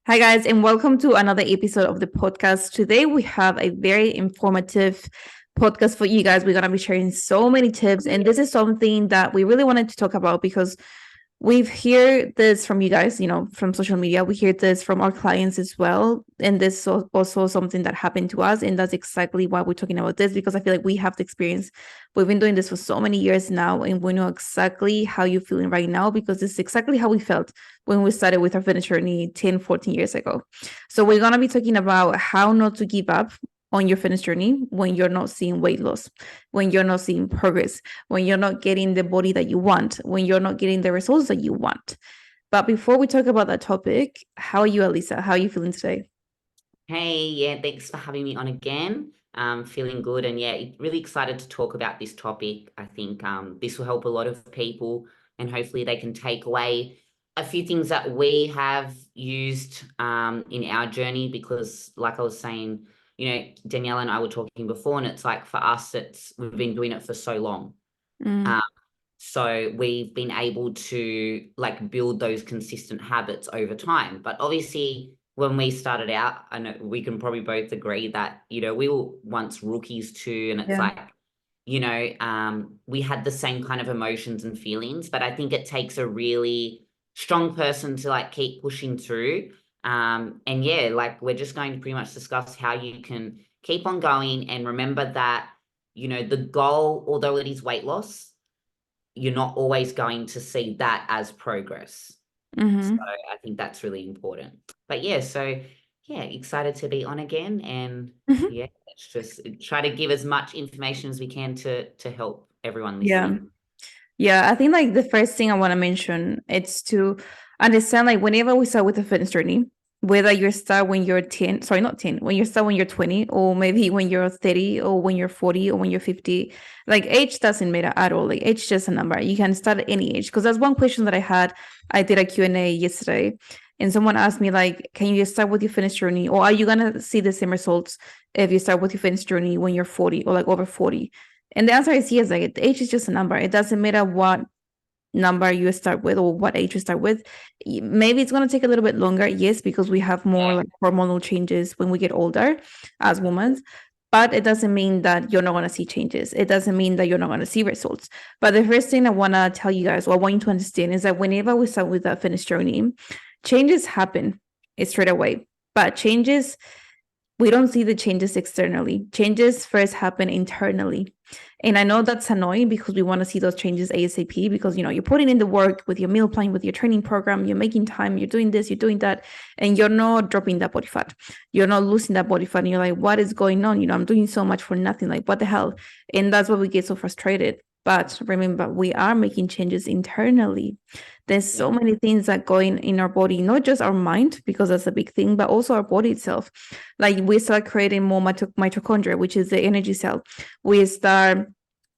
Hi, guys, and welcome to another episode of the podcast. Today, we have a very informative podcast for you guys. We're going to be sharing so many tips, and this is something that we really wanted to talk about because we've heard this from you guys, from social media. We hear this from our clients as well. And this is also something that happened to us. And that's exactly why we're talking about this, because I feel like we have the experience. We've been doing this for so many years now, and we know exactly how you're feeling right now, because this is exactly how we felt when we started with our fitness journey 10, 14 years ago. So we're going to be talking about how not to give up on your fitness journey when you're not seeing weight loss, when you're not seeing progress, when you're not getting the body that you want, when you're not getting the results that you want. But before we talk about that topic, how are you, Elisa? How are you feeling today? Hey, yeah, thanks for having me on again. Feeling good and yeah, really excited to talk about this topic. I think this will help a lot of people and hopefully they can take away a few things that we have used in our journey because like I was saying, Danielle and I were talking before and it's like for us, we've been doing it for so long. Mm, Um, so we've been able to like build those consistent habits over time. But obviously, when we started out, I know we can probably both agree that, we were once rookies too. And it's yeah. like, we had the same kind of emotions and feelings, but I think it takes a really strong person to like keep pushing through. And yeah, like we're just going to pretty much discuss how you can keep on going and remember that, the goal, although it is weight loss, you're not always going to see that as progress. So Mm-hmm. I think that's really important. But yeah, so yeah, excited to be on again. And Mm-hmm. yeah, let's just try to give as much information as we can to help everyone Yeah. listening. Yeah, I think like the first thing I want to mention it's to understand like whenever we start with a fitness journey, whether you start when you're 10, sorry, not 10, when you start when you're 20, or maybe when you're 30, or when you're 40, or when you're 50, like age doesn't matter at all. Like age is just a number. You can start at any age. Because that's one question that I had. I did a Q&A yesterday, and someone asked me like, can you start with your fitness journey, or are you gonna see the same results if you start with your fitness journey when you're 40 or like over 40? And the answer is yes. Like the age is just a number. It doesn't matter what number you start with or what age you start with. Maybe it's going to take a little bit longer, yes, because we have more like hormonal changes when we get older as women. But it doesn't mean that you're not going to see changes. It doesn't mean that you're not going to see results. But the first thing I want to tell you guys, or I want you to understand, is that whenever we start with that fitness journey, changes happen straight away. But changes, we don't see the changes externally. Changes first happen internally. And I know that's annoying because we want to see those changes ASAP because, you're putting in the work with your meal plan, with your training program, you're making time, you're doing this, you're doing that, and you're not dropping that body fat. You're not losing that body fat. And you're like, what is going on? I'm doing so much for nothing. Like, what the hell? And that's why we get so frustrated. But remember, we are making changes internally. There's Yeah. so many things that go in our body, not just our mind, because that's a big thing, but also our body itself. Like we start creating more mitochondria, which is the energy cell. We start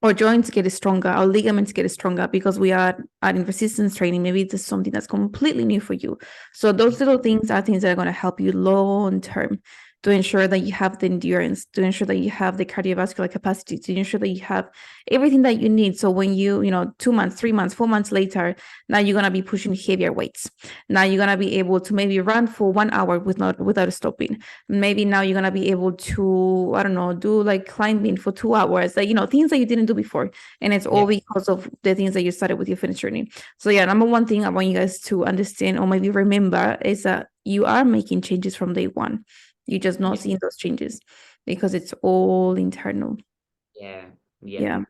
our joints get stronger, our ligaments get stronger because we are adding resistance training. Maybe this is something that's completely new for you. So those little things are things that are going to help you long term to ensure that you have the endurance, to ensure that you have the cardiovascular capacity, to ensure that you have everything that you need. So when you, 2 months, 3 months, 4 months later, now you're going to be pushing heavier weights. Now you're going to be able to maybe run for 1 hour without stopping. Maybe now you're going to be able to, I don't know, do like climbing for 2 hours, like, things that you didn't do before. And it's all Yeah. because of the things that you started with your fitness journey. So yeah, number one thing I want you guys to understand or maybe remember is that you are making changes from day one. You're just not Yeah. seeing those changes because it's all internal. Yeah. Yeah. Yeah.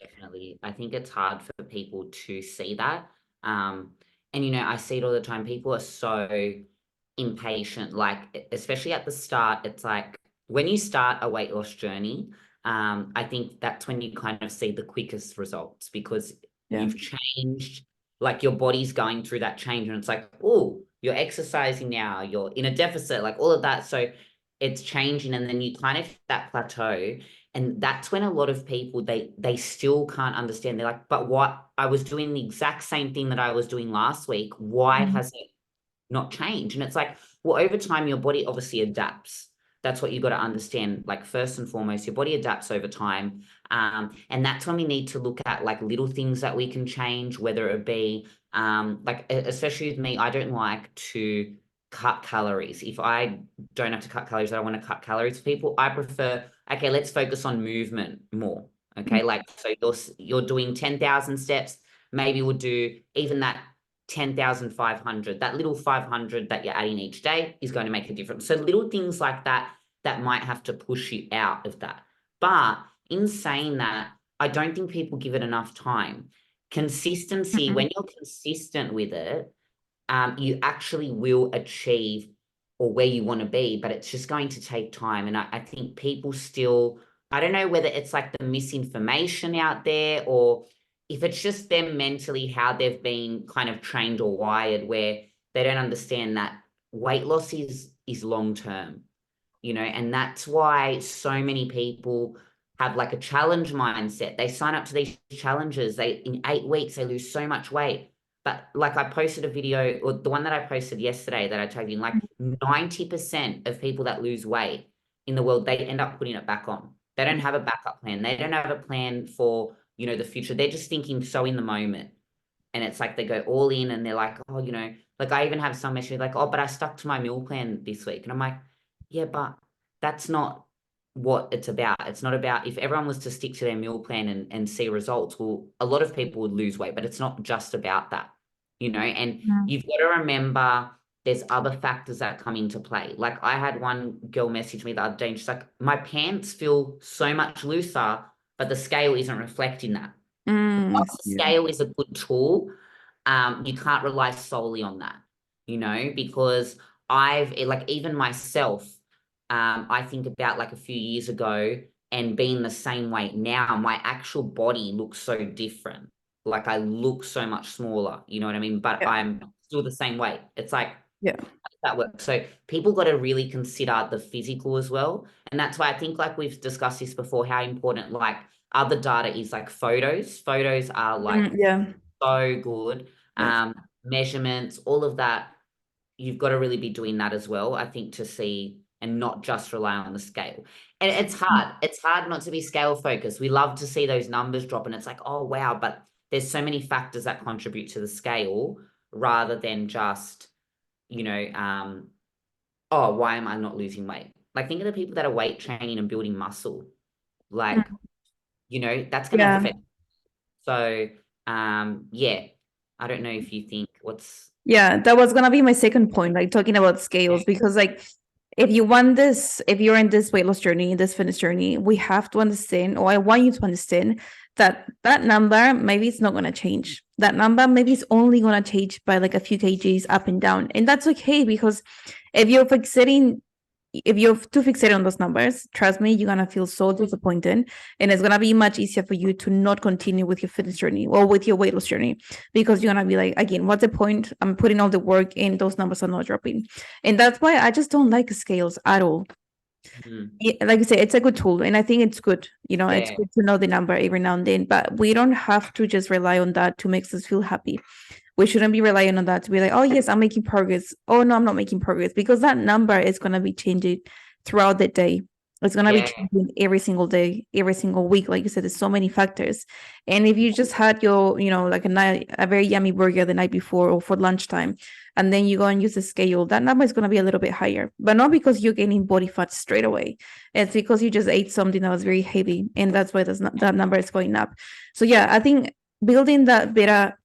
Definitely. I think it's hard for people to see that. And I see it all the time. People are so impatient, like especially at the start. It's like when you start a weight loss journey, I think that's when you kind of see the quickest results because Yeah. you've changed, like your body's going through that change, and it's like, oh, you're exercising now, you're in a deficit, like all of that. So it's changing, and then you kind of hit that plateau. And that's when a lot of people they still can't understand. They're like, but what, I was doing the exact same thing that I was doing last week. Why Mhm. has it not changed? And it's like, well, over time, your body obviously adapts. That's what you got to understand. Like first and foremost, your body adapts over time. And that's when we need to look at like little things that we can change, whether it be like, especially with me, I don't like to cut calories. If I don't have to cut calories, I don't want to cut calories for people. I prefer, okay, let's focus on movement more. Okay, like so you're doing 10,000 steps. Maybe we'll do even that 10,500. That little 500 that you're adding each day is going to make a difference. So little things like that that might have to push you out of that. But in saying that, I don't think people give it enough time. Consistency, Mhm. when you're consistent with it, you actually will achieve or where you want to be, but it's just going to take time. And I think people still, I don't know whether it's like the misinformation out there or if it's just them mentally, how they've been kind of trained or wired where they don't understand that weight loss is long term, and that's why so many people have like a challenge mindset. They sign up to these challenges. They in 8 weeks they lose so much weight. But like I posted a video, or the one that I posted yesterday that I tagged in, like 90% of people that lose weight in the world, they end up putting it back on. They don't have a backup plan. They don't have a plan for, the future. They're just thinking so in the moment. And it's like they go all in and they're like, oh, like I even have some messages like, oh, but I stuck to my meal plan this week. And I'm like, yeah, but that's not what it's about. It's not about if everyone was to stick to their meal plan and see results, well, a lot of people would lose weight, but it's not just about that, and Mhm. you've got to remember there's other factors that come into play. Like I had one girl message me the other day and she's like, my pants feel so much looser, but the scale isn't reflecting that. Mm, Whilst the yeah. scale is a good tool, you can't rely solely on that, because like even myself, I think about like a few years ago and being the same weight now, my actual body looks so different. Like I look so much smaller, you know what I mean? But Yeah. I'm still the same weight. It's like, Yeah. how does that work? So people got to really consider the physical as well. And that's why I think like we've discussed this before, how important like other data is like photos. Photos are like Yeah. so good. Yes. Measurements, all of that, you've got to really be doing that as well, I think, to see and not just rely on the scale. And it's hard. It's hard not to be scale focused. We love to see those numbers drop and it's like, oh wow, but there's so many factors that contribute to the scale rather than just, oh, why am I not losing weight? Like think of the people that are weight training and building muscle. Like, Mm. that's going to Yeah. affect. So, yeah, I don't know if you think what's Yeah, that was gonna be my second point, like talking about scales, because like if you want this, if you're in this weight loss journey, this fitness journey, we have to understand, or I want you to understand that that number maybe it's not gonna change. That number maybe it's only gonna change by like a few kgs up and down, and that's okay because if you're fixating if you're too fixated on those numbers, trust me, you're gonna feel so disappointed, and it's gonna be much easier for you to not continue with your fitness journey or with your weight loss journey because you're gonna be like, again, what's the point? I'm putting all the work and those numbers are not dropping, and that's why I just don't like scales at all. mm, Like I say, it's a good tool, and I think it's good. It's yeah, good to know the number every now and then, but we don't have to just rely on that to make us feel happy. We shouldn't be relying on that to be like, oh yes, I'm making progress. Oh no, I'm not making progress, because that number is going to be changing throughout the day. It's going to be yeah, changing every single day, every single week. Like you said, there's so many factors. And if you just had your, like a very yummy burger the night before or for lunchtime, and then you go and use the scale, that number is going to be a little bit higher, but not because you're gaining body fat straight away. It's because you just ate something that was very heavy, and that's why that number is going up. So yeah, I think building that better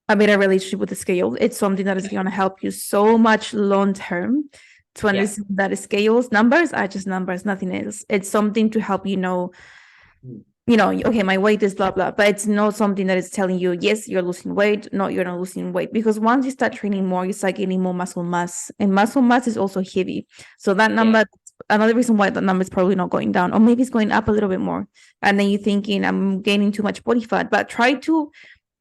a better relationship with the scale. It's something that is going to help you so much long term to yeah, understand that scales numbers are just numbers, nothing else. It's something to help mm, okay, my weight is blah blah, but it's not something that is telling you, yes, you're losing weight, no, you're not losing weight. Because once you start training more, you start getting more muscle mass, and muscle mass is also heavy. So that yeah, number, another reason why that number is probably not going down, or maybe it's going up a little bit more. And then you're thinking, I'm gaining too much body fat, but try to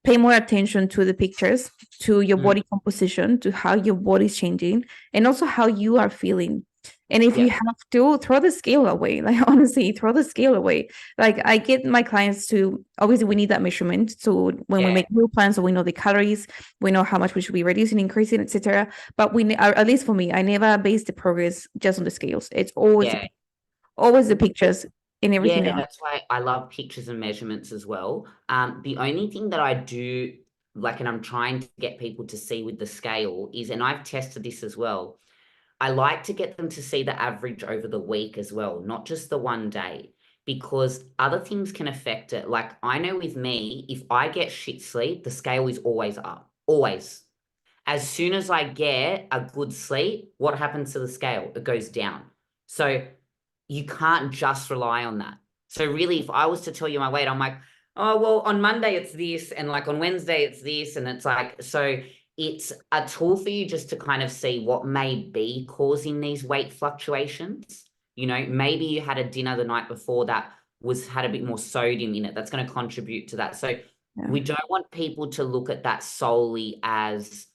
pay more attention to the pictures, to your mm, body composition, to how your body's changing, and also how you are feeling. And if you yeah, have to, throw the scale away. Like honestly, throw the scale away. Like I get my clients to, obviously we need that measurement. So when we yeah, make meal plans, so we know the calories, we know how much we should be reducing, increasing, etc. But at least for me, I never base the progress just on the scales. It's yeah. always the pictures and everything Yeah, else. that's why I love pictures and measurements as well. The only thing that I do like, and I'm trying to get people to see with the scale is, and I've tested this as well. I like to get them to see the average over the week as well, not just the one day, because other things can affect it. Like I know with me, if I get shit sleep, the scale is always up, always. As soon as I get a good sleep, what happens to the scale? It goes down. So you can't just rely on that. So really, if I was to tell you my weight, I'm like, oh, well, on Monday it's this, and like on Wednesday it's this, and it's like, so it's a tool for you just to kind of see what may be causing these weight fluctuations. You know, maybe you had a dinner the night before that had a bit more sodium in it. That's going to contribute to that. So Yeah. we don't want people to look at that solely as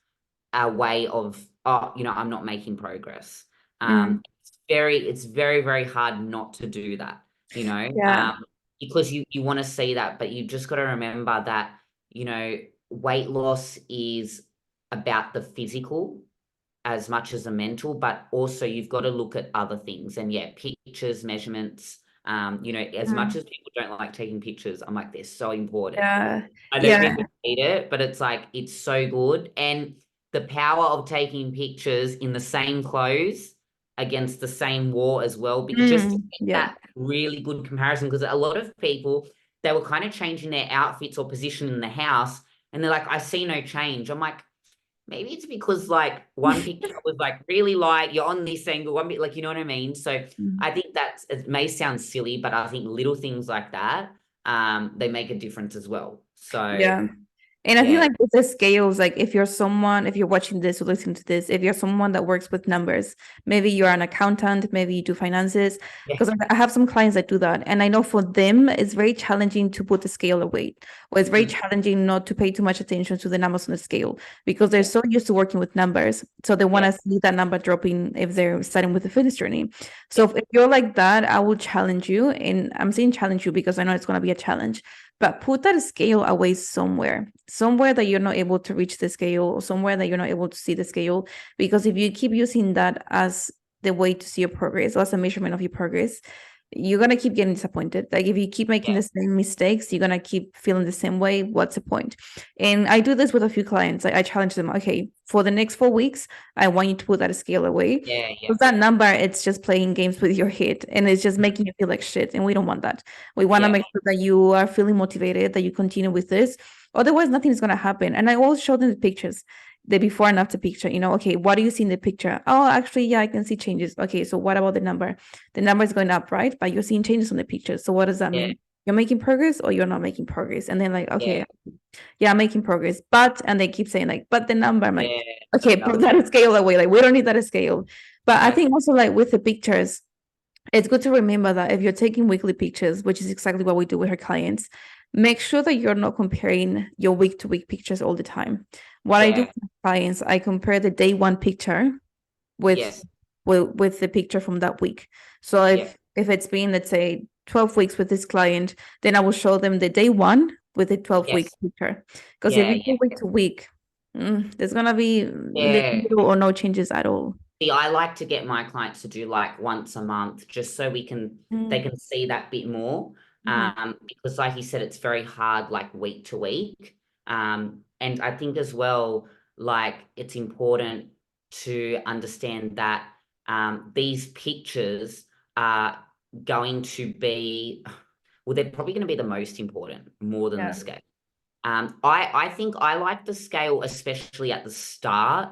a way of, oh, you know, I'm not making progress. Mm. It's very, very hard not to do that, you know, Yeah. because you want to see that, but you just got to remember that, you know, weight loss is about the physical as much as the mental, but also you've got to look at other things. And yeah, pictures, measurements, you know, as much Mm. as people don't like taking pictures, I'm like, they're so important. Yeah. I don't mean Yeah. to hate it, but it's like it's so good. And the power of taking pictures in the same clothes against the same wall as well, but just to Mm. get Yeah. that really good comparison, because a lot of people they were kind of changing their outfits or position in the house, and they're like, I see no change. I'm like, maybe it's because like one picture was like really light, you're on this angle, one bit like you know what I mean? So Mm. I think that's it may sound silly, but I think little things like that, they make a difference as well. So Yeah. And I feel yeah, like with the scales, like if you're someone, if you're watching this or listening to this, if you're someone that works with numbers, maybe you're an accountant, maybe you do finances, yeah, because I have some clients that do that. And I know for them, it's very challenging to put the scale away, or it's very mm, challenging not to pay too much attention to the numbers on the scale because they're yeah, so used to working with numbers. So they want yeah, to see that number dropping if they're starting with the fitness journey. So yeah, if you're like that, I will challenge you. And I'm saying challenge you because I know it's going to be a challenge, but put that scale away somewhere that you're not able to reach the scale, or somewhere that you're not able to see the scale. Because if you keep using that as the way to see your progress, or as a measurement of your progress, you're gonna keep getting disappointed. Like if you keep making yeah, the same mistakes, you're gonna keep feeling the same way. What's the point? And I do this with a few clients. I challenge them, okay, for the next 4 weeks, I want you to put that scale away. yeah, yeah, Because that number, it's just playing games with your head and it's just mm, making you feel like shit. And we don't want that. We want to yeah, make sure that you are feeling motivated, that you continue with this. Otherwise, nothing is going to happen. And I always show them the pictures, the before and after picture. Okay, what do you see in the picture? Oh, actually, yeah, I can see changes. Okay, so what about the number? The number is going up, right? But you're seeing changes on the picture. So what does that yeah, mean? You're making progress or you're not making progress? And then like, yeah, okay, yeah, I'm making progress. And they keep saying like, but the number, I'm like, yeah, okay, no, put that scale away. Like, we don't need that scale. But I no, think also like with the pictures, it's good to remember that if you're taking weekly pictures, which is exactly what we do with our clients, make sure that you're not comparing your week to week pictures all the time. What I do yeah, with my clients, I compare the day one picture with yes, with the picture from that week. So yeah, if it's been, let's say, 12 weeks with this client, then I will show them the day one with the 12-week yes, picture. Because if yeah, you yeah, go week to week, there's gonna be yeah. little or no changes at all. See, I like to get my clients to do like once a month, just so they Mm. can see that bit more. Mhm. Because like you said, it's very hard, like week to week. And I think as well, like it's important to understand that these pictures are going to be, well, they're probably going to be the most important, more than the Yeah. scale. I think I like the scale, especially at the start,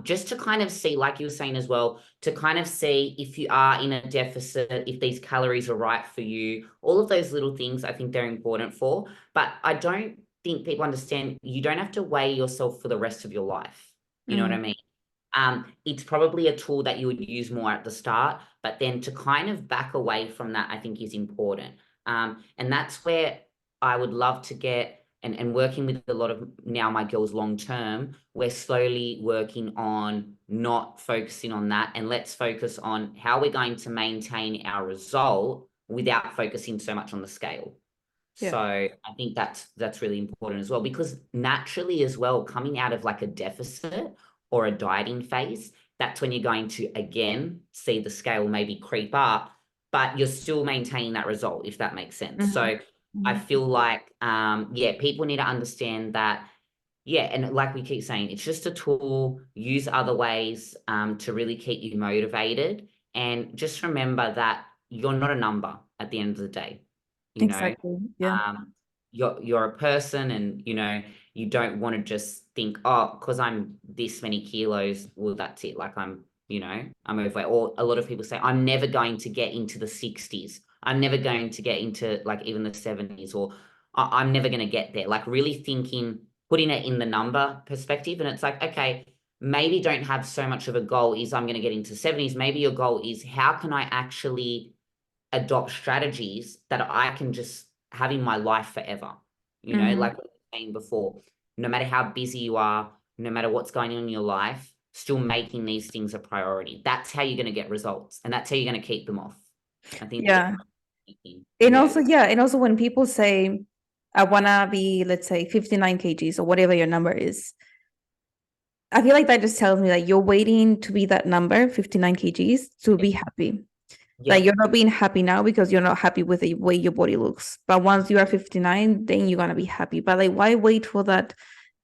just to kind of see, like you were saying as well, to kind of see if you are in a deficit, if these calories are right for you, all of those little things I think they're important for. But I don't think people understand you don't have to weigh yourself for the rest of your life. You know what I Mm. mean? It's probably a tool that you would use more at the start, but then to kind of back away from that, I think is important. And that's where I would love to get and working with a lot of now my girls long term, we're slowly working on not focusing on that and let's focus on how we're going to maintain our result without focusing so much on the scale. Yeah. So I think that's really important as well because naturally as well, coming out of like a deficit or a dieting phase, that's when you're going to again see the scale maybe creep up, but you're still maintaining that result, if that makes sense. Mhm. So I Mhm. feel like yeah, people need to understand that yeah, and like we keep saying, it's just a tool. Use other ways to really keep you motivated. And just remember that you're not a number at the end of the day. You know, Exactly. Yeah. you're a person, and you don't want to just think, oh, because I'm this many kilos, well, that's it. Like I'm overweight. Or a lot of people say, I'm never going to get into the 60s. I'm never going to get into like even the 70s, or I'm never going to get there. Like really thinking, putting it in the number perspective. And it's like, okay, maybe don't have so much of a goal is I'm going to get into 70s. Maybe your goal is how can I actually adopt strategies that I can just have in my life forever. Hmm. Like we were saying before, no matter how busy you are, no matter what's going on in your life, still making these things a priority. That's how you're going to get results, and that's how you're going to keep them off. I think that's Yeah. the thing. And Yeah. also, yeah, and also when people say, I wanna be, let's say, 59 kgs or whatever your number is, I feel like that just tells me that you're waiting to be that number, 59 kgs, to be happy. Like Yep. you're not being happy now because you're not happy with the way your body looks. But once you are 59, then you're gonna be happy. But like, why wait for that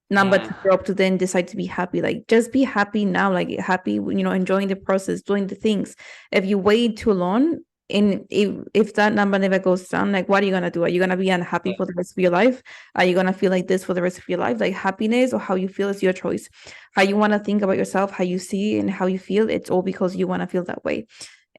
number Yeah. to drop to then decide to be happy? Like, just be happy now. Like, happy, enjoying the process, doing the things. If you wait too long, and if that number never goes down, like, what are you gonna do? Are you gonna be unhappy Yeah. for the rest of your life? Are you gonna feel like this for the rest of your life? Like, happiness or how you feel is your choice. How you want to think about yourself, how you see and how you feel, it's all because you want to feel that way.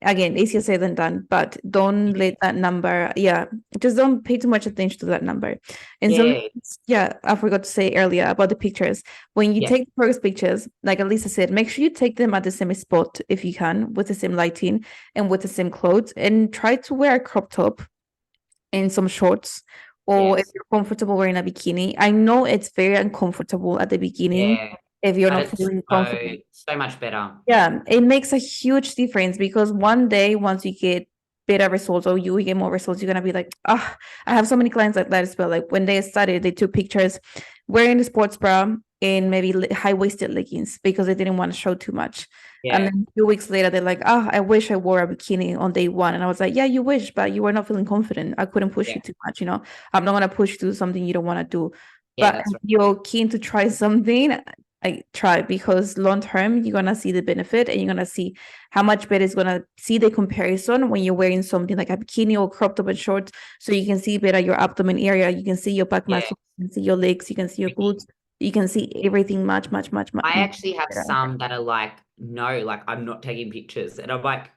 Again, easier said than done, but don't let that number, yeah, just don't pay too much attention to that number. And some, Yeah. yeah, I forgot to say earlier about the pictures. When you Yeah. take the first pictures, like Alisa said, make sure you take them at the same spot if you can, with the same lighting and with the same clothes, and try to wear a crop top and some shorts, or if Yes. you're comfortable wearing a bikini. I know it's very uncomfortable at the beginning Yeah. if you're But not it's feeling so confident. so much better. Yeah, it makes a huge difference because one day, once you get better results or you get more results, you're gonna be like, ah, I have so many clients like that as well. Like when they started, they took pictures wearing the sports bra and maybe high-waisted leggings because they didn't want to show too much. And Yeah. then a few weeks later, they're like, ah, I wish I wore a bikini on day one. And I was like, yeah, you wish, but you were not feeling confident. I couldn't push Yeah. you too much. I'm not gonna push you to do something you don't want to do. Yeah, But that's if right. you're keen to try something, I try, because long term you're gonna see the benefit and you're gonna see how much better it's gonna see the comparison when you're wearing something like a bikini or crop top and shorts, so you can see better your abdomen area, you can see your back Yeah. muscles, you can see your legs, you can see your glutes, you can see everything much, much, much, much, I much actually have better. some that are like, no, like I'm not taking pictures. And I'm like,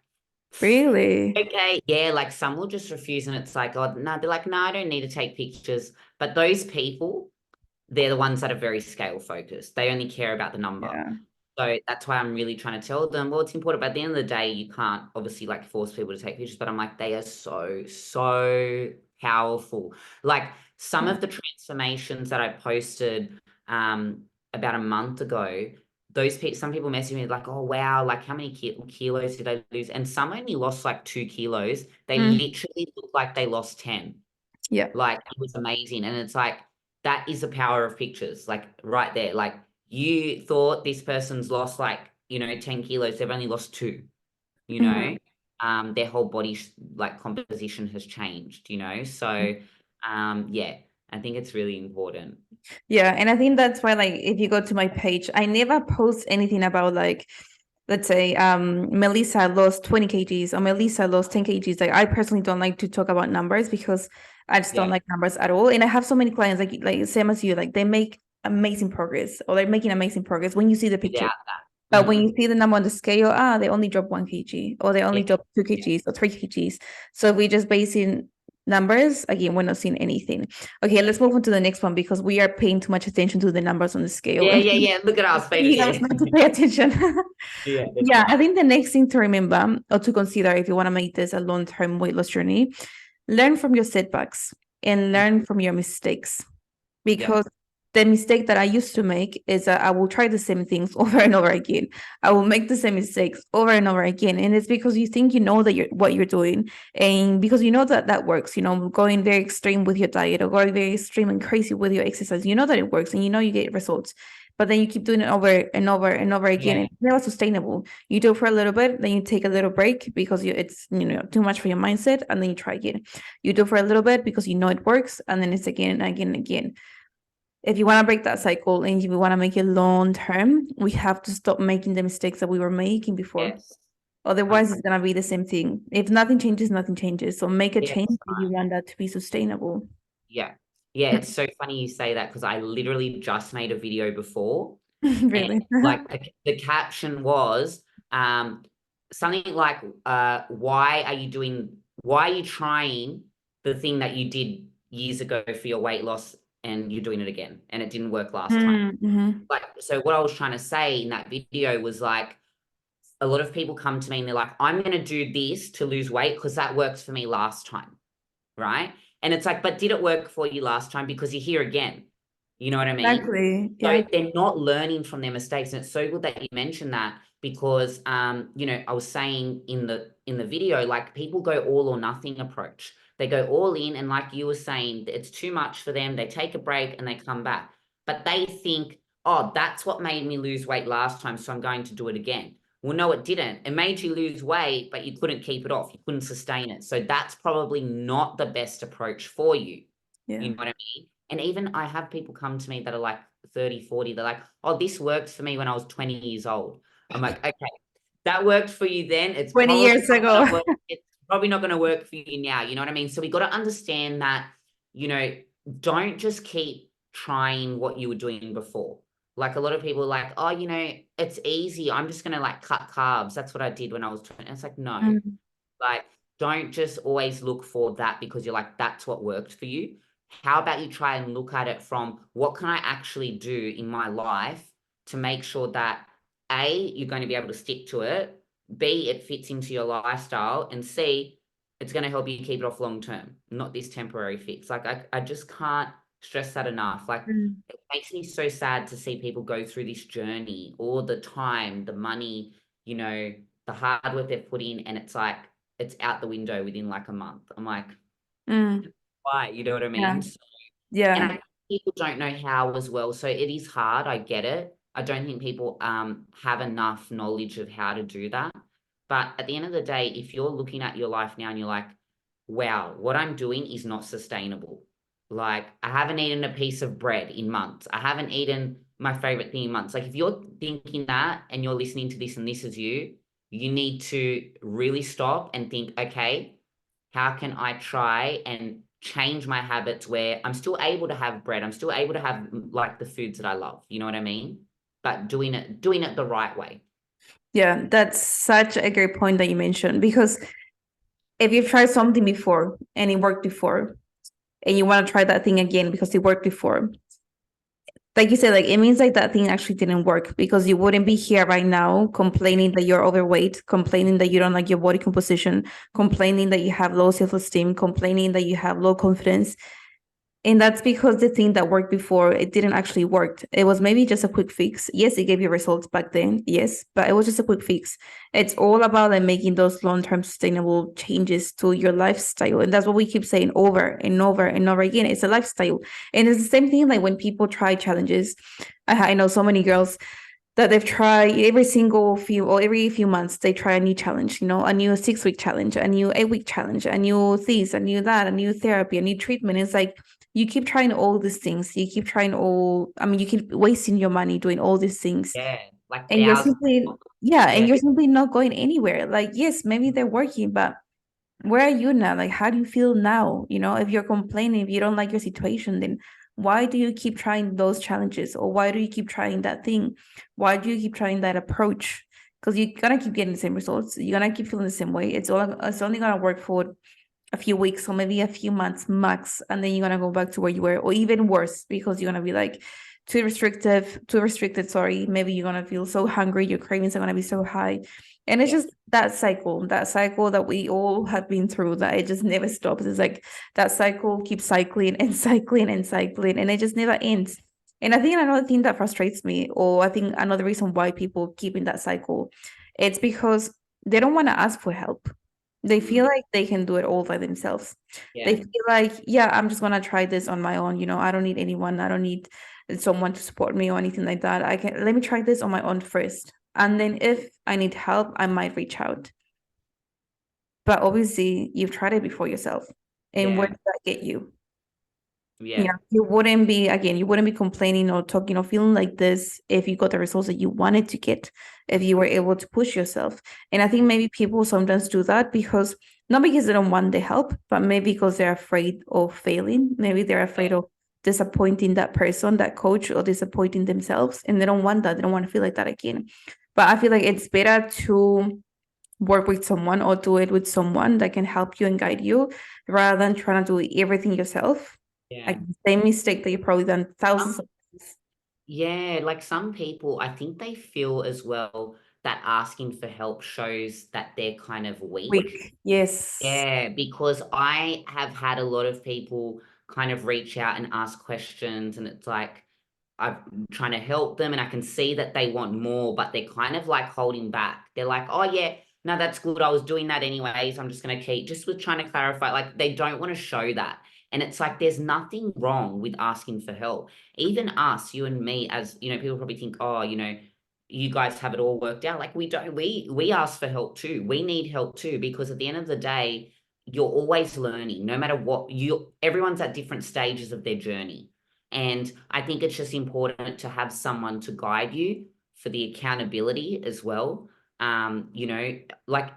Really? okay, yeah, like some will just refuse and it's like, oh no, they're like, no, I don't need to take pictures. But those people, they're the ones that are very scale focused. They only care about the number. Yeah. So that's why I'm really trying to tell them, well, it's important. But at the end of the day, you can't obviously like force people to take pictures. But I'm like, they are so, so powerful. Like some Yeah. of the transformations that I posted about a month ago, some people message me like, oh wow, like how many kilos did I lose? And some only lost like 2 kilos. They Mm. literally look like they lost 10. Yeah. Like it was amazing. And it's like, that is the power of pictures, like right there. Like you thought this person's lost like, 10 kilos, they've only lost two, you Mhm. know. Their whole body like composition has changed. So yeah, I think it's really important. Yeah, and I think that's why, like, if you go to my page, I never post anything about, like, let's say Melissa lost 20 kgs or Melissa lost 10 kgs. Like, I personally don't like to talk about numbers because I just don't Yeah, like numbers at all. And I have so many clients, like same as you, like they make amazing progress, or they're making amazing progress when you see the picture. without that. But when you see the number on the scale, they only drop 1 kg, or they only Yeah, drop two yeah, kgs or 3 kgs. So if we just basing numbers, again, we're not seeing anything. Okay, yeah, let's move on to the next one because we are paying too much attention to the numbers on the scale. yeah, And yeah, yeah. Look at us being you guys here. not to pay attention. Yeah, that's Yeah, right. I think the next thing to remember or to consider if you want to make this a long-term weight loss journey, learn from your setbacks and learn from your mistakes, Yeah, because the mistake that I used to make is that I will try the same things over and over again. I will make the same mistakes over and over again, and it's because you think you know that you're what you're doing, and because you know that that works. Going very extreme with your diet or going very extreme and crazy with your exercise. You know that it works, and you know you get results. But then you keep doing it over and over and over again, yeah, and it's never sustainable. You do it for a little bit, then you take a little break because it's too much for your mindset, and then you try again. You do it for a little bit because you know it works, and then it's again and again and again. if you want to break that cycle and if you want to make it long term, we have to stop making the mistakes that we were making before. Yes. Otherwise, it's gonna be the same thing. If nothing changes, nothing changes. So make a change Yes. if you want that to be sustainable. Yeah. Yeah, it's so funny you say that because I literally just made a video before, and Really. like the caption was something like why are you trying the thing that you did years ago for your weight loss and you're doing it again and it didn't work last time. Mm-hmm. Like, so what I was trying to say in that video was like, a lot of people come to me and they're like, I'm going to do this to lose weight because that worked for me last time, right? And it's like, but did it work for you last time? Because you're here again. You know what I mean? Exactly. So Yeah. they're not learning from their mistakes. And it's so good that you mentioned that because I was saying in the video, like people go all or nothing approach. They go all in, and like you were saying, it's too much for them. They take a break and they come back. But they think, oh, that's what made me lose weight last time, so I'm going to do it again. Well, no, it didn't. It made you lose weight, but you couldn't keep it off. You couldn't sustain it. So that's probably not the best approach for you. Yeah. You know what I mean? And even I have people come to me that are like 30, 40. They're like, oh, this worked for me when I was 20 years old. I'm like, okay, that worked for you then. 20 years ago. It's probably not going to work for you now. You know what I mean? So we got to understand that, you know, don't just keep trying what you were doing before. Like a lot of people are like, oh, it's easy. I'm just going to like cut carbs. That's what I did when I was 20. It's like, no, Mm, like, don't just always look for that because you're like, that's what worked for you. How about you try and look at it from what can I actually do in my life to make sure that A, you're going to be able to stick to it, B, it fits into your lifestyle, and C, it's going to help you keep it off long term, not this temporary fix. Like, I just can't stress that enough. Like, mm, it makes me so sad to see people go through this journey, all the time, the money, the hard work they've put in, and it's like, it's out the window within like a month. I'm like, mm. why? You know what I Yeah. mean? And I Yeah. think people don't know how as well. So it is hard. I get it. I don't think people have enough knowledge of how to do that. But at the end of the day, if you're looking at your life now and you're like, wow, what I'm doing is not sustainable. Like, I haven't eaten a piece of bread in months. I haven't eaten my favorite thing in months. Like, if you're thinking that and you're listening to this and this is you, you need to really stop and think, okay, how can I try and change my habits where I'm still able to have bread, I'm still able to have like the foods that I love, you know what I mean? But doing it the right way. Yeah. That's such a great point that you mentioned because if you've tried something before and it worked before and you want to try that thing again because it worked before, like you said, like it means like that thing actually didn't work because you wouldn't be here right now complaining that you're overweight, complaining that you don't like your body composition, complaining that you have low self-esteem, complaining that you have low confidence. And that's because the thing that worked before, it didn't actually work. It was maybe just a quick fix. Yes, it gave you results back then. Yes, but it was just a quick fix. It's all about like making those long-term sustainable changes to your lifestyle. And that's what we keep saying over and over and over again. It's a lifestyle. And it's the same thing like when people try challenges. I know so many girls that they've tried every few months they try a new challenge, a new 6-week challenge, a new 8-week challenge, a new this, a new that, a new therapy, a new treatment. It's like you keep trying all these things, you keep trying all I mean you keep wasting your money doing all these things, Yeah, like and you're thousands. simply yeah, and Yeah, you're simply not going anywhere. Like yes, maybe they're working, but where are you now? Like, how do you feel now? If you're complaining, if you don't like your situation, then why do you keep trying those challenges? Or why do you keep trying that thing? Why do you keep trying that approach? Because you're gonna keep getting the same results. You're gonna keep feeling the same way. It's only gonna work for a few weeks or maybe a few months max, and then you're gonna go back to where you were, or even worse, because you're gonna be like too restricted, sorry. Maybe you're gonna feel so hungry, your cravings are gonna be so high. And it's yeah, just that cycle that we all have been through, that it just never stops. It's like that cycle keeps cycling and cycling and cycling, and it just never ends. And I think another thing that frustrates me, or I think another reason why people keep in that cycle, it's because they don't want to ask for help. They feel mm, like they can do it all by themselves. They yeah, feel like, yeah, I'm just gonna try this on my own. I don't need anyone. I don't need someone to support me or anything like that. Let me try this on my own first. And then if I need help, I might reach out. But obviously, you've tried it before yourself. And where yeah. did that get you? Yeah. you wouldn't be, again, you wouldn't be complaining or talking or feeling like this if you got the results that you wanted to get, if you were able to push yourself. And I think maybe people sometimes do that because not because they don't want the help, but maybe because they're afraid of failing. Maybe they're afraid of disappointing that person, that coach, or disappointing themselves. And they don't want that. They don't want to feel like that again. But I feel like it's better to work with someone or do it with someone that can help you and guide you rather than trying to do everything yourself. Yeah. Like the same mistake that you've probably done thousands Um, of times. yeah, like some people, I think they feel as well that asking for help shows that they're kind of weak. Weak. Yes. Yeah, because I have had a lot of people kind of reach out and ask questions, and it's like I'm trying to help them, and I can see that they want more, but they're kind of like holding back. They're like, "Oh yeah, no, that's good. I was doing that anyways. I'm just gonna keep." Just with trying to clarify, like they don't want to show that, and it's like there's nothing wrong with asking for help. Even us, you and me, as you know, people probably think, "Oh, you guys have it all worked out." Like we don't. We ask for help too. We need help too because at the end of the day, you're always learning. No matter what everyone's at different stages of their journey. And I think it's just important to have someone to guide you for the accountability as well. Like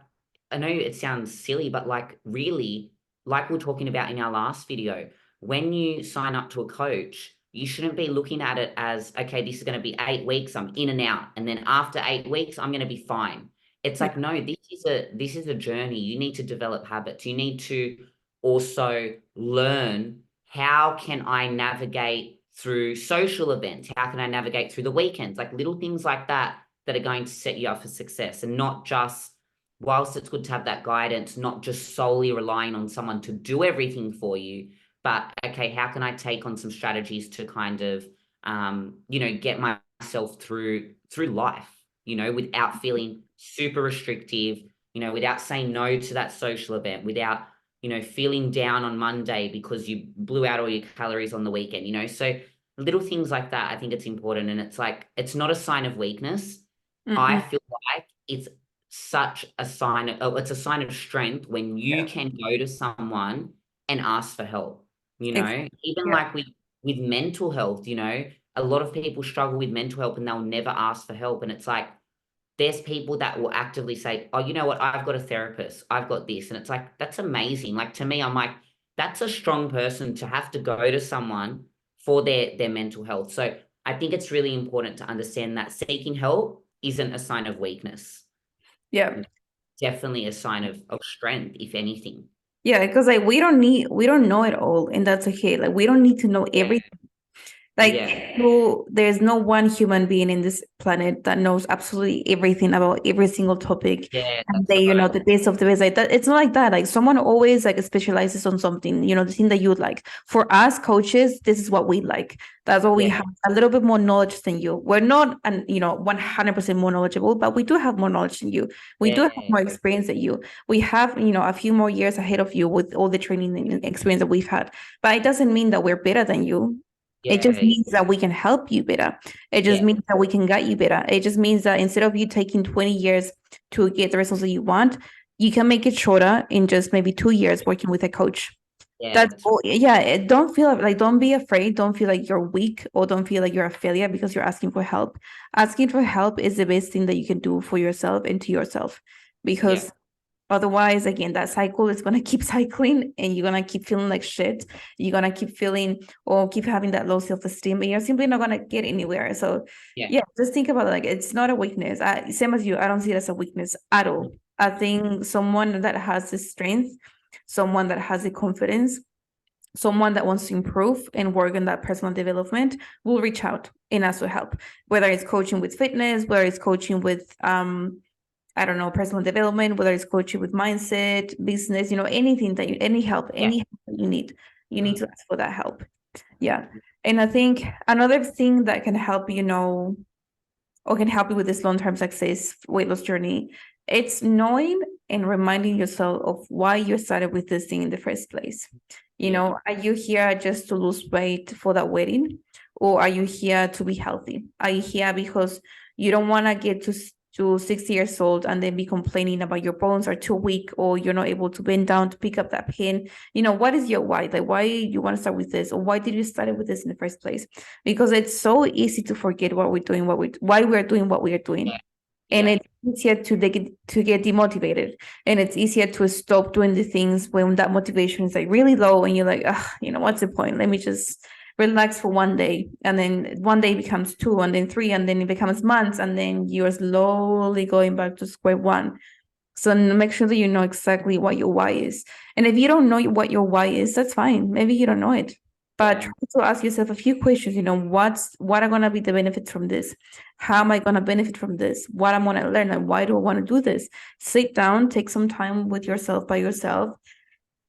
I know it sounds silly, but like really, like we are talking about in our last video, when you sign up to a coach, you shouldn't be looking at it as, okay, this is going to be 8 weeks, I'm in and out. And then after 8 weeks, I'm going to be fine. It's Yeah. like, no, this is a journey. You need to develop habits. You need to also learn how can I navigate through social events? How can I navigate through the weekends? Like little things like that that are going to set you up for success and not just, whilst it's good to have that guidance, not just solely relying on someone to do everything for you, but okay, how can I take on some strategies to kind of, get myself through life, without feeling super restrictive, without saying no to that social event, without feeling down on Monday because you blew out all your calories on the weekend, so little things like that, I think it's important. And it's like, it's not a sign of weakness. I Mm-mm. feel like it's such a sign of, it's a sign of strength when you Yeah. can go to someone and ask for help, Exactly. even Yeah. like with mental health, a lot of people struggle with mental health and they'll never ask for help. And it's like, there's people that will actively say, oh, you know what? I've got a therapist. I've got this. And it's like, that's amazing. Like to me, I'm like, that's a strong person to have to go to someone for their mental health. So I think it's really important to understand that seeking help isn't a sign of weakness. Yeah. It's definitely a sign of strength, if anything. Yeah. Because like we don't know it all, and that's okay. Like we don't need to know Yeah. everything. Yeah. Like, so there's no one human being in this planet that knows absolutely everything about every single topic. Yeah. And That's they, right. the best of the best. Like that, it's not like that. Like someone always like specializes on something, the thing that you would like. For us coaches, this is what we like. That's what we Yeah. have a little bit more knowledge than you. We're not, 100% more knowledgeable, but we do have more knowledge than you. We do have Yeah. more experience than you. We have, a few more years ahead of you with all the training and experience that we've had. But it doesn't mean that we're better than you. It just Yeah. means that we can help you better. It just Yeah. means that we can guide you better. It just means that instead of you taking 20 years to get the results that you want, you can make it shorter in just maybe 2 years working with a coach. Yeah. That's That's right. all. Yeah. Don't feel like, don't be afraid. Don't feel like you're weak or don't feel like you're a failure because you're asking for help. Asking for help is the best thing that you can do for yourself and to yourself Yeah. because otherwise, again, that cycle is going to keep cycling and you're going to keep feeling like shit. You're going to keep feeling or keep having that low self-esteem and you're simply not going to get anywhere. So, Yeah. yeah, just think about it. Like, it's not a weakness. Same as you, I don't see it as a weakness at all. I think someone that has the strength, someone that has the confidence, someone that wants to improve and work on that personal development will reach out and ask for help, whether it's coaching with fitness, whether it's coaching with I don't know, personal development, whether it's coaching with mindset, business, anything that Yeah. any help that you need Mhm. to ask for that help. Yeah. And I think another thing that can help, or can help you with this long-term success weight loss journey, it's knowing and reminding yourself of why you started with this thing in the first place. Yeah. Are you here just to lose weight for that wedding? Or are you here to be healthy? Are you here because you don't want to get to 60 years old and then be complaining about your bones are too weak or you're not able to bend down to pick up that pin. What is your why? Like, why you want to start with this, or why did you start with this in the first place? Because it's so easy to forget what we're doing, why we're doing what we are doing. And Yeah. it's easier to get demotivated, and it's easier to stop doing the things when that motivation is like really low and you're like, what's the point? Let me just relax for one day, and then one day becomes two, and then three, and then it becomes months, and then you're slowly going back to square one. So make sure that you know exactly what your why is. And if you don't know what your why is, that's fine. Maybe you don't know it. But Yeah. try to ask yourself a few questions, what are gonna be the benefits from this? How am I gonna benefit from this? What I'm gonna learn, and why do I want to do this? Sit down, take some time with yourself by yourself,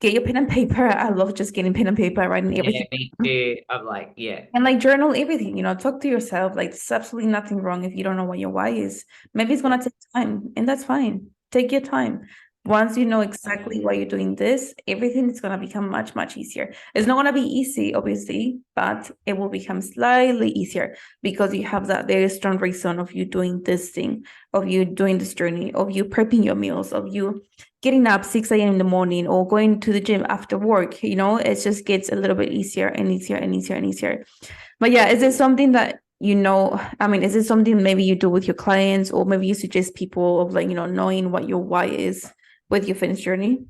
get your pen and paper. I love just getting pen and paper, writing Yeah, everything. me too. I'm like, yeah. And like journal everything, talk to yourself. Like, there's absolutely nothing wrong if you don't know what your why is. Maybe it's Yeah. gonna take time, and that's fine. Take your time. Once you know exactly why you're doing this, everything is gonna become much, much easier. It's not gonna be easy, obviously, but it will become slightly easier because you have that very strong reason of you doing this thing, of you doing this journey, of you prepping your meals, of you getting up 6 a.m. in the morning or going to the gym after work. It just gets a little bit easier and easier and easier and easier. But yeah, is it something that I mean, is it something maybe you do with your clients, or maybe you suggest people of like, knowing what your why is with your fitness journey?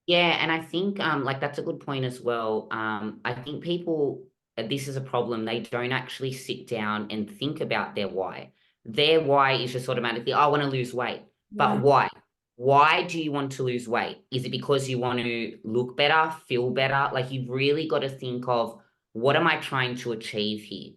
Yeah, and I think like that's a good point as well. I think people this is a problem. They don't actually sit down and think about their why. Their why is just automatically, I want to lose weight. But Yeah. why? Why do you want to lose weight? Is it because you want to look better, feel better? Like you've really got to think of what am I trying to achieve here?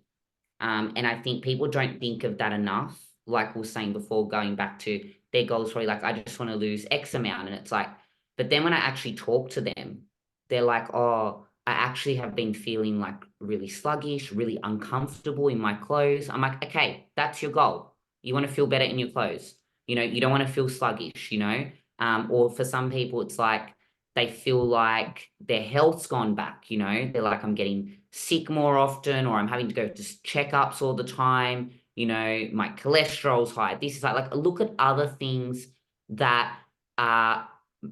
And I think people don't think of that enough. Like we were saying before, going back to their goals, probably like, I just want to lose X amount. And it's like, but then when I actually talk to them, they're like, oh, I actually have been feeling like really sluggish, really uncomfortable in my clothes. I'm like, okay, that's your goal. You want to feel better in your clothes. You don't want to feel sluggish. Or for some people, it's like they feel like their health's gone back. They're like, I'm getting sick more often, or I'm having to go to checkups all the time. My cholesterol's high. This is like look at other things that are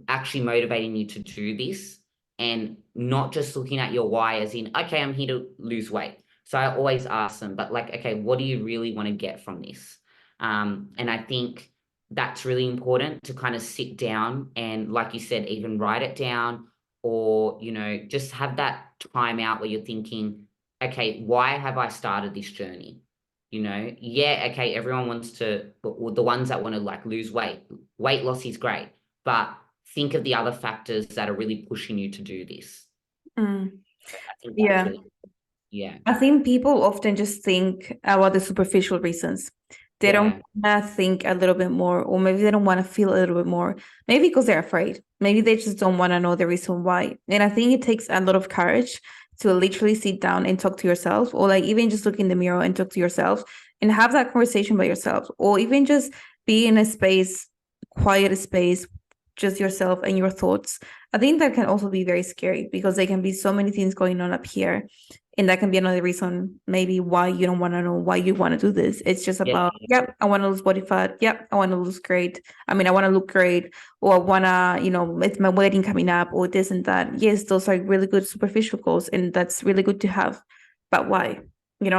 actually motivating you to do this, and not just looking at your why as in, okay, I'm here to lose weight. So I always ask them, but like, okay, what do you really want to get from this? And I think that's really important to kind of sit down and, like you said, even write it down, or just have that time out where you're thinking, okay, why have I started this journey? Yeah, okay, everyone wants to, or the ones that want to like lose weight loss is great, but think of the other factors that are really pushing you to do this. Mm, I think that's yeah. really, yeah, I think people often just think about the superficial reasons. They don't yeah, wanna think a little bit more, or maybe they don't want to feel a little bit more. Maybe because they're afraid. Maybe they just don't want to know the reason why. And I think it takes a lot of courage to literally sit down and talk to yourself, or like even just look in the mirror and talk to yourself and have that conversation by yourself, or even just be in a space, quiet space, just yourself and your thoughts. I think that can also be very scary because there can be so many things going on up here, and that can be another reason maybe why you don't want to know why you want to do this. It's just yeah, about, yep, I want to lose body fat. Yep, I want to lose great. I mean, I want to look great, or I want to, it's my wedding coming up, or this and that. Yes, those are really good superficial goals, and that's really good to have. But why?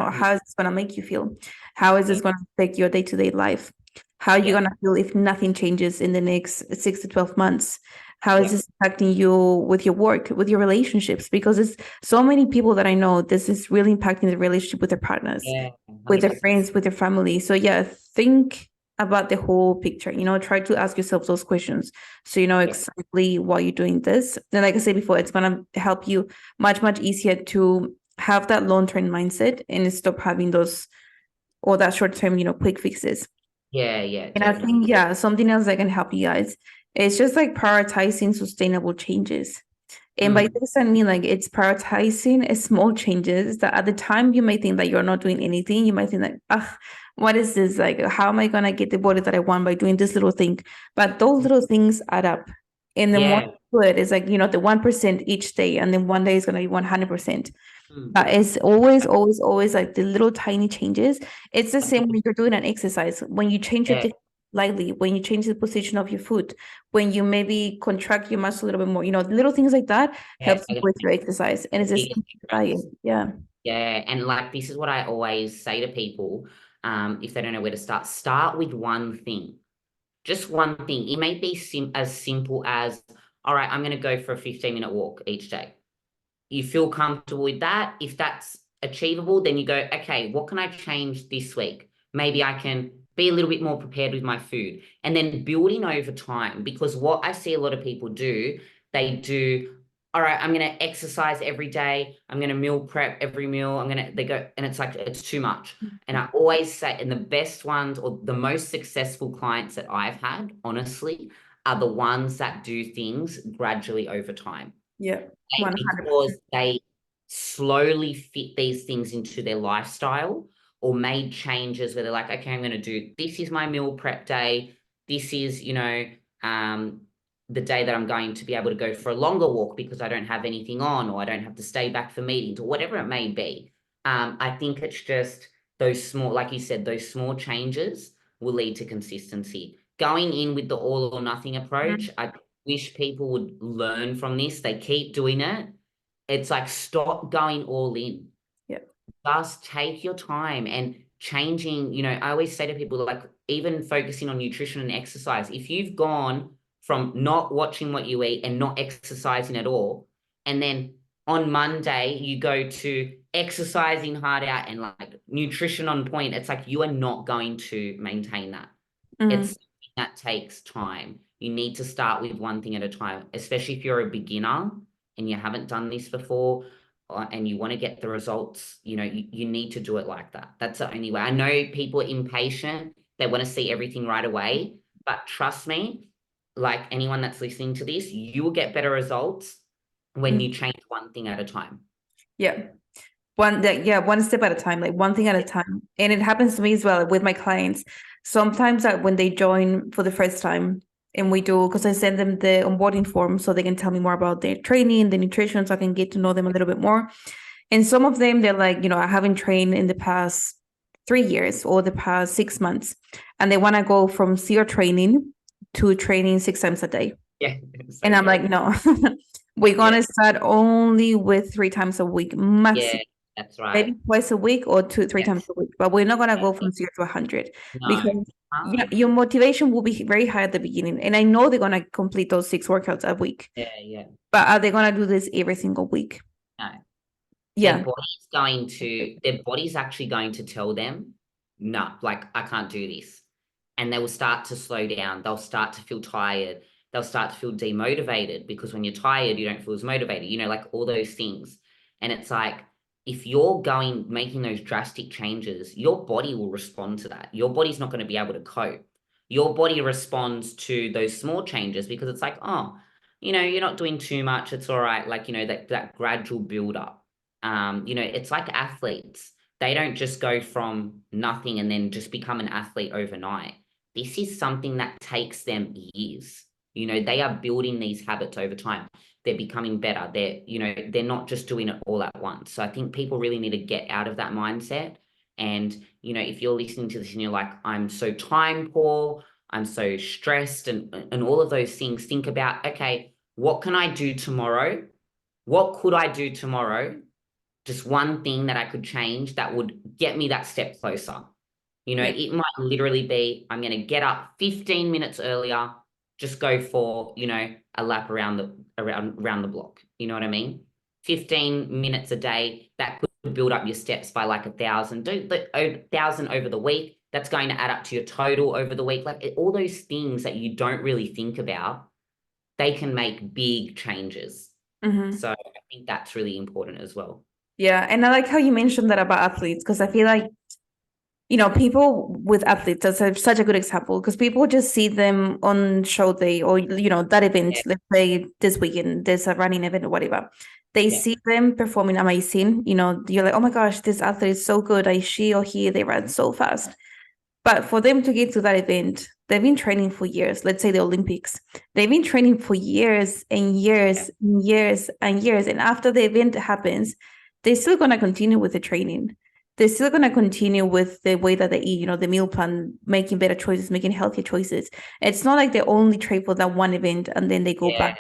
mm, How is this going to make you feel? How is yeah, this going to affect your day-to-day life? How are you yeah, going to feel if nothing changes in the next 6 to 12 months? How is yeah, this impacting you with your work, with your relationships? Because it's so many people that I know, this is really impacting the relationship with their partners, yeah, with their 100%. friends, with their family. So yeah, think about the whole picture. Try to ask yourself those questions so you know Yeah, exactly why you're doing this. And like I said before, it's gonna help you much, much easier to have that long-term mindset and stop having those or that short-term, quick fixes. yeah, yeah, And I definitely. think, yeah, something else that can help you guys. It's just like prioritizing sustainable changes. And by Mm, this, I mean like it's prioritizing small changes that at the time you might think that you're not doing anything. You might think like, ah, what is this? Like, how am I gonna get the body that I want by doing this little thing? But those little things add up. And the more yeah, you do it, it's like, the 1% each day, and then one day is gonna be 100%. mm, But it's always, always, always like the little tiny changes. It's the same when you're doing an exercise. When you change your yeah, lightly, when you change the position of your foot, when you maybe contract your muscle a little bit more, little things like that Yeah, helps with your exercise. And the it's the biggest same with diet. difference. Yeah. Yeah, and like this is what I always say to people, if they don't know where to start with one thing. Just one thing. It may be as simple as, all right, I'm going to go for a 15-minute walk each day. You feel comfortable with that. If that's achievable, then you go, okay, what can I change this week? Maybe I can be a little bit more prepared with my food, and then building over time. Because what I see a lot of people do, they do, all right, I'm going to exercise every day. I'm going to meal prep every meal. they go, and it's like, it's too much. And I always say, and the best ones or the most successful clients that I've had, honestly, are the ones that do things gradually over time. Yeah. 100%. Because they slowly fit these things into their lifestyle or made changes where they're like, okay, I'm going to do, this is my meal prep day. This is, the day that I'm going to be able to go for a longer walk because I don't have anything on, or I don't have to stay back for meetings, or whatever it may be. I think it's just those small, like you said, those small changes will lead to consistency. Going in with the all or nothing approach, I wish people would learn from this. They keep doing it. It's like, stop going all in. Yeah. Just take your time and changing. I always say to people, like, even focusing on nutrition and exercise. If you've gone from not watching what you eat and not exercising at all, and then on Monday you go to exercising hard out and like nutrition on point, it's like you are not going to maintain that. It's something that takes time. You need to start with one thing at a time, especially if you're a beginner and you haven't done this before, and you want to get the results. You need to do it like that. That's the only way. I know people are impatient. They want to see everything right away, but trust me, like anyone that's listening to this, you will get better results when you change one thing at a time. Yeah. One step at a time, like one thing at a time. And it happens to me as well with my clients. Sometimes when they join for the first time, and because I send them the onboarding form so they can tell me more about their training, the nutrition, so I can get to know them a little bit more. And some of them, they're like, I haven't trained in the past 3 years or the past 6 months, and they want to go from zero training to training 6 times a day. Yeah. And I'm like, no, we're gonna start only with 3 times a week, maximum. Yeah, that's right. Maybe twice a week or 2-3 times a week, but we're not gonna go from 0 to 100 because your motivation will be very high at the beginning. And I know they're gonna complete those 6 workouts a week. Yeah. But are they gonna do this every single week? No. Yeah. Their body's actually going to tell them, no, like, I can't do this. And they will start to slow down. They'll start to feel tired. They'll start to feel demotivated, because when you're tired, you don't feel as motivated, like all those things. And it's like, if you're making those drastic changes, your body will respond to that. Your body's not going to be able to cope. Your body responds to those small changes because it's like, oh, you're not doing too much. It's all right. Like, that gradual build up. It's like athletes. They don't just go from nothing and then just become an athlete overnight. This is something that takes them years. They are building these habits over time. They're becoming better. They're not just doing it all at once. So I think people really need to get out of that mindset. And, if you're listening to this and you're like, I'm so time poor, I'm so stressed, and all of those things, think about, okay, what can I do tomorrow? What could I do tomorrow? Just one thing that I could change that would get me that step closer. It might literally be, I'm going to get up 15 minutes earlier, just go for, a lap around the block. You know what I mean? 15 minutes a day, that could build up your steps by like 1,000. Do the 1,000 over the week. That's going to add up to your total over the week. Like, all those things that you don't really think about, they can make big changes. So I think that's really important as well. Yeah. And I like how you mentioned that about athletes, because I feel like, people with athletes, that's such a good example, because people just see them on show day or, that event, let's say this weekend, there's a running event or whatever. They see them performing amazing. You're like, oh my gosh, this athlete is so good. She or he, they run so fast. But for them to get to that event, they've been training for years. Let's say the Olympics. They've been training for years and years and years and years. And after the event happens, they're still going to continue with the training. they're still going to continue with the way that they eat, the meal plan, making better choices, making healthier choices. It's not like they only train for that one event and then they go Yeah, back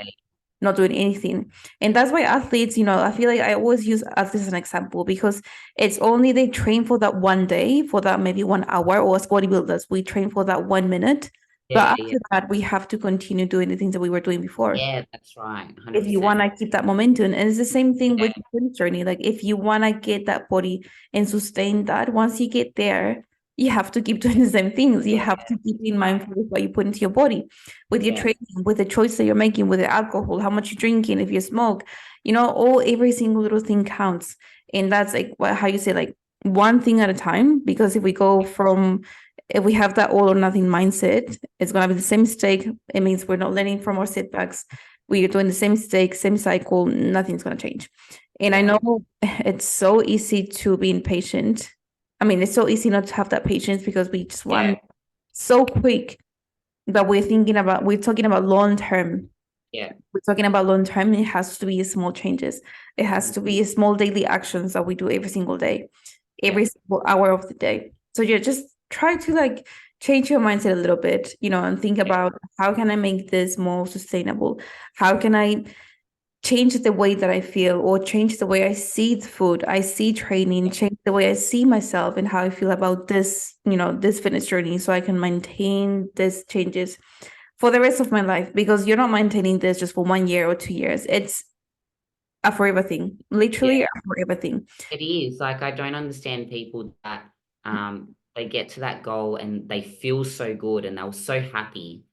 not doing anything. And that's why athletes, I feel like I always use athletes as an example because it's only they train for that one day, for that maybe 1 hour, or as bodybuilders, we train for that 1 minute. But yeah, after that, we have to continue doing the things that we were doing before yeah, that's right, if you 100%. want to keep that momentum. And it's the same thing with Yeah, the fitness journey. Like if you want to get that body and sustain that, once you get there, you have to keep doing the same things. You yeah, have to keep being right. mindful of what you put into your body, with your Yeah, training, with the choice that you're making, with the alcohol, how much you're drinking, if you smoke, every single little thing counts. And that's like how you say, like one thing at a time. Because if we have that all or nothing mindset, it's gonna be the same mistake. It means we're not learning from our setbacks. We are doing the same mistake, same cycle, nothing's going to change. And I yeah, know it's so easy to be impatient. I mean, it's so easy not to have that patience because we just yeah, want so quick that we're talking about long term. yeah, We're talking about long term. It has to be small changes. It has mhm, to be small daily actions that we do every single day, yeah, every single hour of the day. So yeah, just try to like change your mindset a little bit, and think yeah, about how can I make this more sustainable? How can I change the way that I feel or change the way I see the food, I see training, change the way I see myself and how I feel about this fitness journey so I can maintain these changes for the rest of my life because you're not maintaining this just for 1 year or 2 years. It's a forever thing, yeah. literally a forever thing. It is like I don't understand people that they get to that goal and they feel so good and they're so happy,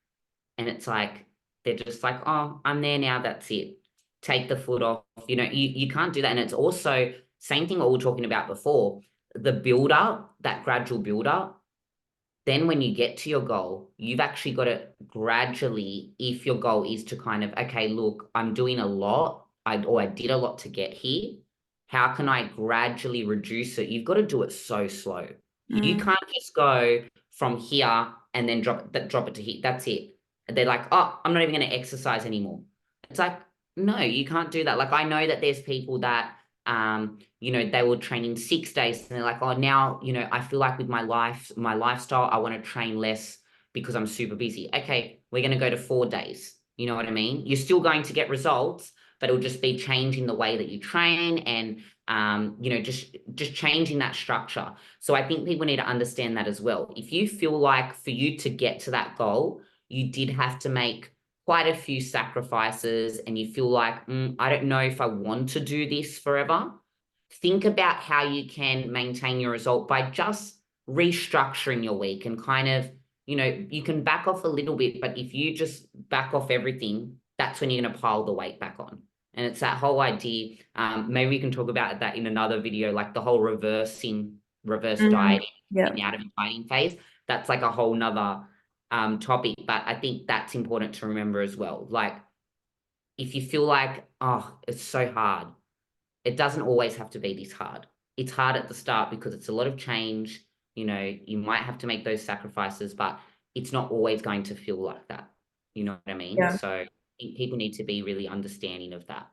and it's like they're just like, oh, I'm there now, that's it. Take the foot off. You can't do that. And it's also same thing what we were talking about before, the build up, that gradual build up. Then when you get to your goal, you've actually got to gradually, if your goal is to kind of, okay, look, I'm doing a lot, I did a lot to get here. How can I gradually reduce it? You've got to do it so slow. You Mm, can't just go from here and then drop it to here. That's it. They're like, oh, I'm not even going to exercise anymore. It's like, no, you can't do that. Like I know that there's people that they will train in 6 days and they're like, oh, now, I feel like with my lifestyle, I want to train less because I'm super busy. Okay, we're going to go to 4 days. You know what I mean? You're still going to get results, but it'll just be changing the way that you train and, just changing that structure. So I think people need to understand that as well. If you feel like for you to get to that goal, you did have to make quite a few sacrifices and you feel like, I don't know if I want to do this forever, think about how you can maintain your result by just restructuring your week and kind of, you can back off a little bit, but if you just back off everything, that's when you're going to pile the weight back on. And it's that whole idea. Maybe we can talk about that in another video, like the whole reverse mm, dieting, yeah. getting out of the dieting phase. That's like a whole nother topic, but I think that's important to remember as well. Like if you feel like, oh, it's so hard, it doesn't always have to be this hard. It's hard at the start because it's a lot of change. You might have to make those sacrifices, but it's not always going to feel like that. You know what I mean? Yeah. So I think people need to be really understanding of that.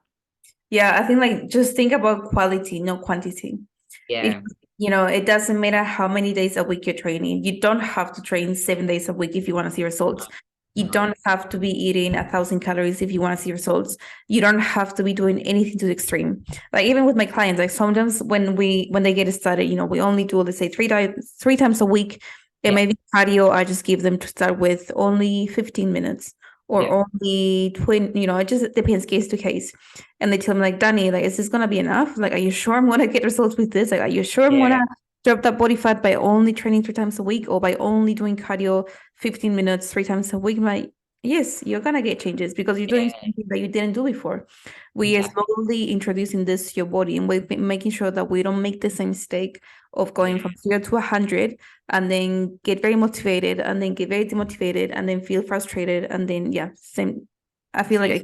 Yeah, I think like just think about quality, not quantity. Yeah. Because, it doesn't matter how many days a week you're training. You don't have to train 7 days a week if you want to see results. You No. don't have to be eating 1,000 calories if you want to see results. You don't have to be doing anything to the extreme. Like even with my clients, like sometimes when they get started, we only do, let's say, three times a week. And Yeah. maybe cardio, I just give them to start with only 15 minutes or Yeah. only 20, it just depends case to case. And they tell me like, Danny, like, is this gonna be enough? Like, are you sure I'm gonna get results with this? Like, are you sure I'm gonna Yeah. drop that body fat by only training 3 times a week or by only doing cardio 15 minutes 3 times a week? I'm like, yes, you're gonna get changes because you're doing Yeah. something that you didn't do before. We are Exactly. slowly introducing this to your body and we're making sure that we don't make the same mistake of going Yeah. from 0 to 100 and then get very motivated and then get very demotivated and then feel frustrated and then yeah, same. I feel like Yes.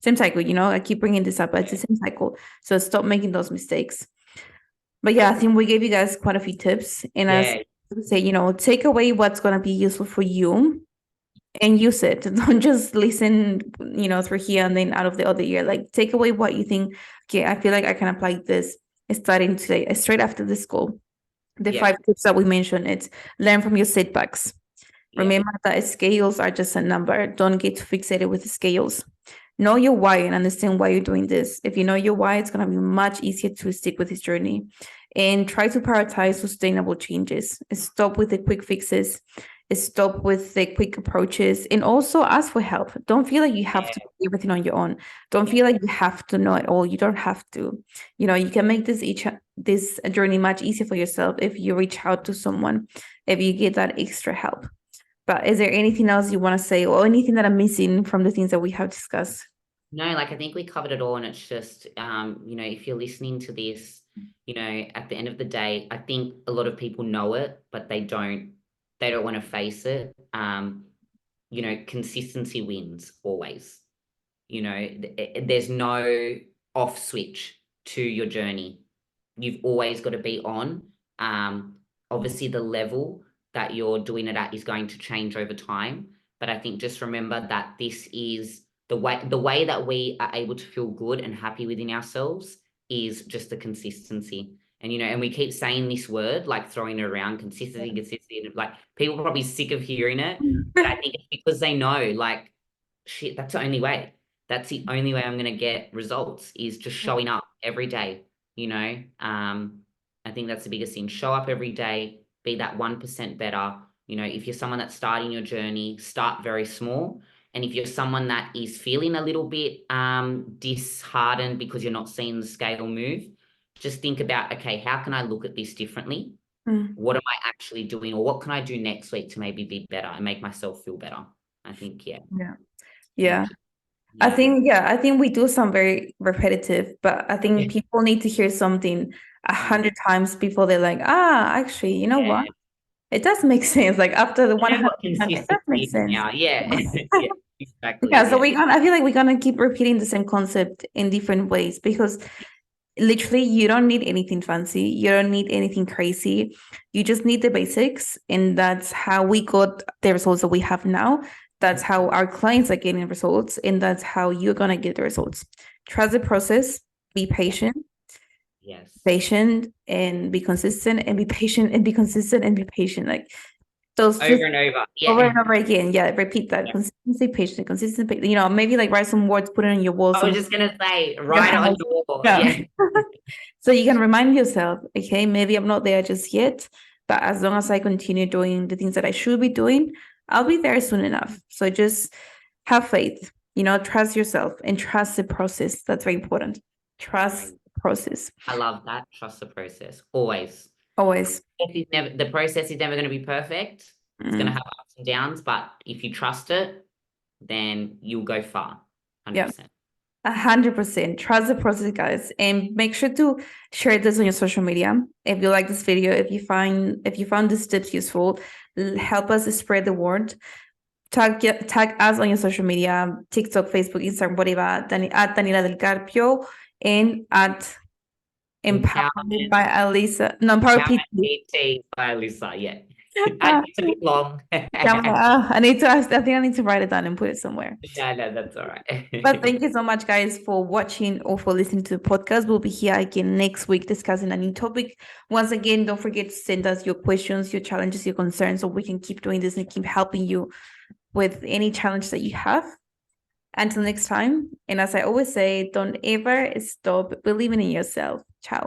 same cycle, I keep bringing this up, but it's the Yeah. same cycle. So stop making those mistakes. But yeah, I think we gave you guys quite a few tips. And as Yeah. I say, take away what's going to be useful for you and use it. Don't just listen, through here and then out of the other ear. Like take away what you think, okay, I feel like I can apply this starting today, straight after this goal. The Yeah. 5 tips that we mentioned, it's learn from your setbacks. Yeah. Remember that scales are just a number. Don't get too fixated with the scales. Know your why and understand why you're doing this. If you know your why, it's going to be much easier to stick with this journey. And try to prioritize sustainable changes. Stop with the quick fixes. Stop with the quick approaches. And also ask for help. Don't feel like you have to do everything on your own. Don't feel like you have to know it all. You don't have to. You can make this journey much easier for yourself if you reach out to someone, if you get that extra help. But is there anything else you want to say or anything that I'm missing from the things that we have discussed? No, like I think we covered it all, and it's just if you're listening to this, at the end of the day, I think a lot of people know it, but they don't want to face it. Consistency wins always. There's no off switch to your journey. You've always got to be on. Obviously the level that you're doing it at is going to change over time, but I think just remember that this is the way that we are able to feel good and happy within ourselves is just the consistency. And we keep saying this word, like throwing it around, consistency, like people are probably sick of hearing it, but I think it's because they know, like, shit, that's the only way. That's the only way I'm going to get results, is just showing up every day, I think that's the biggest thing. Show up every day, be that 1% better. If you're someone that's starting your journey, start very small. And if you're someone that is feeling a little bit disheartened because you're not seeing the scale move, just think about, okay, how can I look at this differently? What am I actually doing, or what can I do next week to maybe be better and make myself feel better? I think, yeah. Yeah. Yeah. I think we do sound very repetitive, but I think people need to hear something 100 times before they're like, actually, you know what? It does make sense. Like after the I know 100 what times, it does consistency make is sense. now. Yeah. Yeah, exactly. Yeah, so Yeah. I feel like we're gonna keep repeating the same concept in different ways because literally you don't need anything fancy, you don't need anything crazy, you just need the basics, and that's how we got the results that we have now. That's how our clients are getting results, and that's how you're gonna get the results. Trust the process, be patient. Yes. Patient and be consistent, and be patient and be consistent and be patient, like those Over and over. over Yeah. and over again. Yeah, repeat that. Yeah. Consistency, patient, consistent. Maybe like write some words, put it on your wall, I was some just gonna say, your write it on house. your wall. Yeah. Yeah. So you can remind yourself, okay, maybe I'm not there just yet, but as long as I continue doing the things that I should be doing, I'll be there soon enough. So just have faith, trust yourself and trust the process. That's very important. Trust the process. I love that. Trust the process. Always. Always. The process is never going to be perfect. It's going to have ups and downs, but if you trust it, then you'll go far. 100%. Yeah. 100%. Trust the process, guys, and make sure to share this on your social media. If you like this video, if you found these tips useful, help us spread the word. Tag us on your social media, TikTok, Facebook, Instagram, whatever, at Daniela del Carpio and at Empowered by Alisa. No, Empowered PT. PT by Lisa. Yeah. It's a bit long. I need to ask, I think I need to write it down and put it somewhere. No, that's all right. But thank you so much, guys, for watching or for listening to the podcast. We'll be here again next week discussing a new topic. Once again, don't forget to send us your questions, your challenges, your concerns, so we can keep doing this and keep helping you with any challenge that you have. Until next time, and as I always say, don't ever stop believing in yourself.